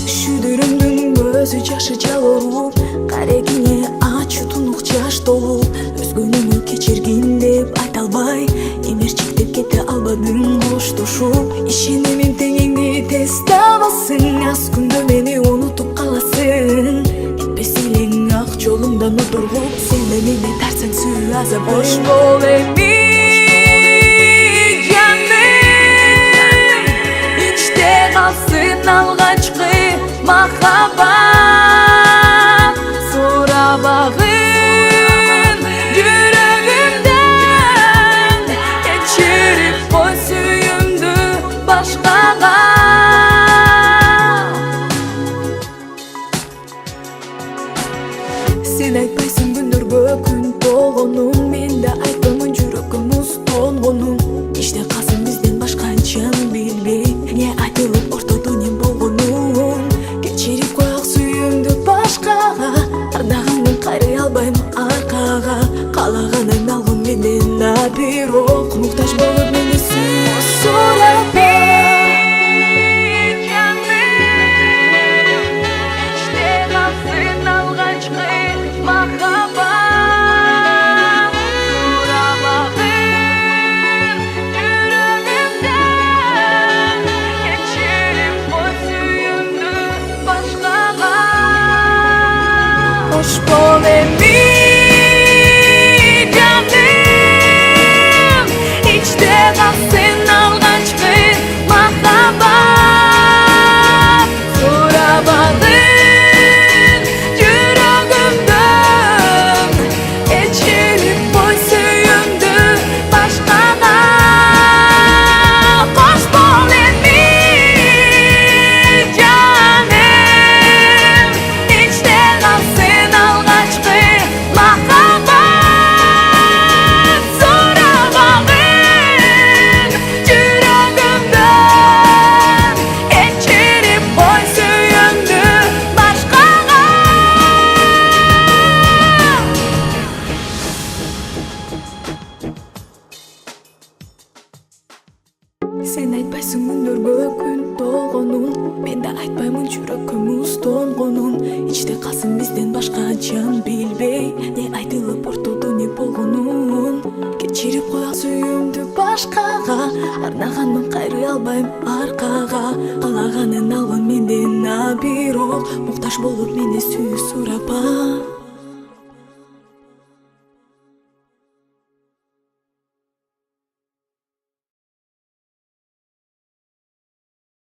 Шүдүрүмдүн көзү жашы жалоруп, карегине ачуу тунук жаш толуп, өзгөнү кечиргин деп айта албай, эмерчиктеп кете албадым коштошуп. Ишенимин теңеңди тез табасың, аз күндө мени унутуп каласың. Кетпес элең ак жолумдан отургуп, сен мени тартсаң сүйүү азабы. Кош бол эми жаным, ичте калсын алгачкы махаббат. Сурабагын жүрөгүмдөн, кечирип кой сүйүүмдү башкага. Сен айтпайсың күндөргө күн болгонун, мен да айтпаймын жүрөгүм муз тонгонун. Ичте калсын бизден башка жан билбей, эмне айтылып ортодо эмне болгонун. Кечирип коек сүйүүмдү башкага, ардагымдын кайрый албайм аркага. Каалаганын алгын менден, бирок муктаж болуп мени сүй. Сурабы Hoş bol emi canım, içte kalsın algaçkı mahabat. Surabadın yüreğimden, geçirip koy suyumdu başkaga. Hoş bol emi canım, içte kalsın algaçkı mahabat. Surabagın yüreğimden, geçirip koy suyumdu başkaga. Sen айтпайсың күндөргө күн толгонун, мен да айтпаймын жүрөккө муз тонгонун. Ичте калсын бизден башка жан билбей, эмне айтылып ортодо эмне болгонун. Кечирип коек сүйүүмдү башкага, арнаганмын кайрый албайм аркага. Каалаганын алгын менден, бирок муктаж болуп мени сүй. Сурабы